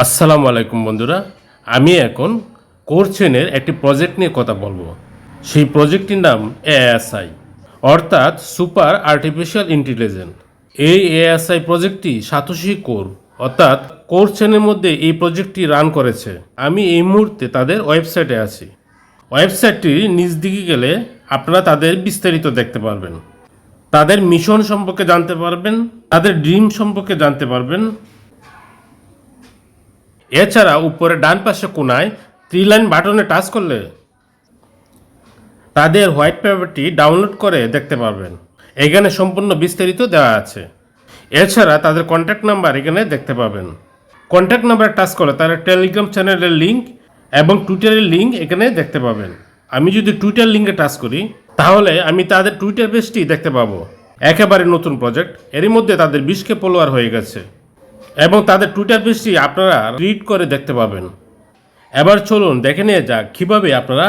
আসসালামু আলাইকুম বন্ধুরা, আমি এখন কোর চেনের একটি প্রজেক্ট নিয়ে কথা বলবো। সেই প্রজেক্টটির নাম এএসআই, অর্থাৎ সুপার আর্টিফিশিয়াল ইন্টেলিজেন্স। এই এএসআই প্রজেক্টটি সাতোশি কোর অর্থাৎ কোর চেনের মধ্যে এই প্রজেক্টটি রান করেছে। আমি এই মুহূর্তে তাদের ওয়েবসাইটে আছি। ওয়েবসাইটটির নিচ দিকে গেলে আপনারা তাদের বিস্তারিত দেখতে পারবেন, তাদের মিশন সম্পর্কে জানতে পারবেন, তাদের ড্রিম সম্পর্কে জানতে পারবেন। এছাড়া উপরে ডান পাশে কোনায় 3 লাইন বাটনে টাচ করলে তাদের হোয়াইট পেপারটি ডাউনলোড করে দেখতে পারবেন। এখানে সম্পূর্ণ বিস্তারিত দেওয়া আছে। এছাড়া তাদের কন্ট্যাক্ট নাম্বার এখানে দেখতে পাবেন। কন্ট্যাক্ট নাম্বার টাচ করলে তাদের টেলিগ্রাম চ্যানেলের লিঙ্ক এবং টুইটারের লিঙ্ক এখানে দেখতে পাবেন। আমি যদি টুইটার লিঙ্কে টাচ করি তাহলে আমি তাদের টুইটার পেজটি দেখতে পাবো। একেবারে নতুন প্রজেক্ট, এরই মধ্যে তাদের 20K ফলোয়ার হয়ে গেছে এবং তাদের টুইটার পেজটি আপনারা রিড করে দেখতে পাবেন। এবার চলুন দেখে নিয়ে যাক কীভাবে আপনারা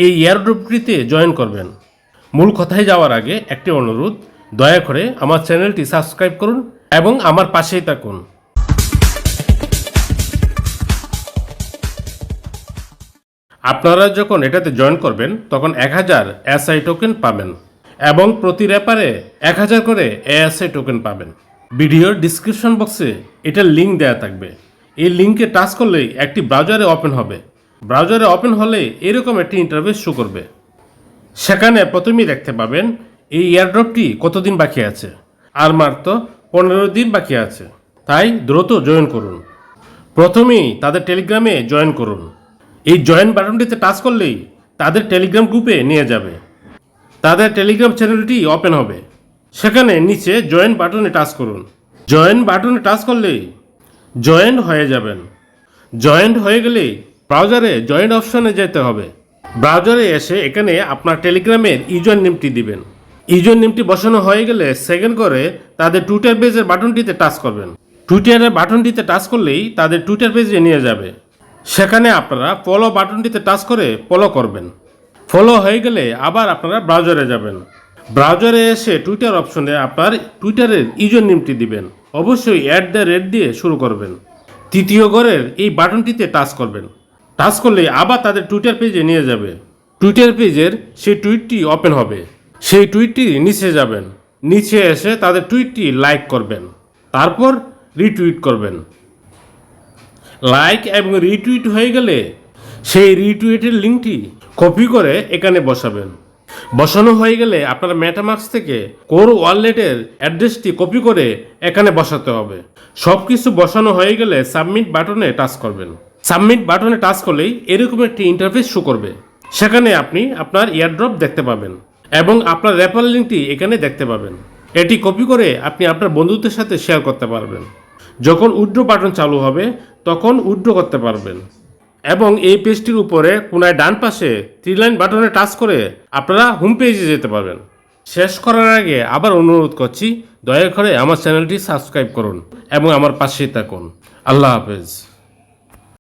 এই এয়ারড্রপটিতে জয়েন করবেন। মূল কথায় যাওয়ার আগে একটি অনুরোধ, দয়া করে আমার চ্যানেলটি সাবস্ক্রাইব করুন এবং আমার পাশেই থাকুন। আপনারা যখন এটাতে জয়েন করবেন তখন 1000 এসআই টোকেন পাবেন এবং প্রতি রেপারে 1000 করে এএসআই টোকেন পাবেন। ভিডিওর ডিসক্রিপশন বক্সে এটার লিঙ্ক দেওয়া থাকবে। এই লিঙ্কে টাচ করলেই একটি ব্রাউজারে ওপেন হবে। ব্রাউজারে ওপেন হলে এরকম একটি ইন্টারফেস শো করবে। সেখানে প্রথমেই দেখতে পাবেন এই এয়ারড্রপটি কতদিন বাকি আছে। আর মাত্র 15 দিন বাকি আছে, তাই দ্রুত জয়েন করুন। প্রথমেই তাদের টেলিগ্রামে জয়েন করুন। এই জয়েন বাটনটিতে টাচ করলেই তাদের টেলিগ্রাম গ্রুপে নিয়ে যাবে। তাদের টেলিগ্রাম চ্যানেলটি ওপেন হবে। সেখানে নিচে জয়েন বাটনে টাচ করুন। জয়েন বাটনে টাচ করলেই জয়েন হয়ে যাবেন। জয়েন্ট হয়ে গেলেই ব্রাউজারে জয়েন অপশনে যেতে হবে। ব্রাউজারে এসে এখানে আপনার টেলিগ্রামের ইউজার নেমটি দিবেন। ইউজার নেমটি বসানো হয়ে গেলে সেকেন্ড করে তাদের টুইটার পেজের বাটনটিতে টাচ করবেন। টুইটারের বাটনটিতে টাচ করলেই তাদের টুইটার পেজে নিয়ে যাবে। সেখানে আপনারা ফলো বাটনটিতে টাচ করে ফলো করবেন। ফলো হয়ে গেলে আবার আপনারা ব্রাউজারে যাবেন। ব্রাউজারে এসে টুইটার অপশনে আপনার টুইটারের ইউজার নেমটি দিবেন। অবশ্যই @ দিয়ে শুরু করবেন। তৃতীয় ঘরের এই বাটনটিতে টাচ করবেন। টাচ করলে আবার তাদের টুইটার পেজে নিয়ে যাবে। টুইটার পেজের সেই টুইটটি ওপেন হবে। সেই টুইটটি নিচে যাবেন। নিচে এসে তাদের টুইটটি লাইক করবেন, তারপর রিটুইট করবেন। লাইক এবং রিটুইট হয়ে গেলে সেই রিটুইটের লিঙ্কটি কপি করে এখানে বসাবেন। বসানো হয়ে গেলে আপনার মেটামাস্ক থেকে কোর ওয়ালেটের অ্যাড্রেসটি কপি করে এখানে বসাতে হবে। সব কিছু বসানো হয়ে গেলে সাবমিট বাটনে টাচ করবেন। সাবমিট বাটনে টাচ করলেই এরকম একটি ইন্টারফেস শো করবে। সেখানে আপনি আপনার এয়ারড্রপ দেখতে পাবেন এবং আপনার রেফারেল লিঙ্কটি এখানে দেখতে পাবেন। এটি কপি করে আপনি আপনার বন্ধুদের সাথে শেয়ার করতে পারবেন। যখন উইথড্র বাটন চালু হবে তখন উইথড্র করতে পারবেন। এবং এই পেজটির উপরে কোনায় ডান পাশে 3 লাইন বাটনে টাচ করে আপনারা হোম পেজে যেতে পারবেন। শেষ করার আগে আবার অনুরোধ করছি, দয়া করে আমার চ্যানেলটি সাবস্ক্রাইব করুন এবং আমার পাশেই থাকুন। আল্লাহ হাফেজ।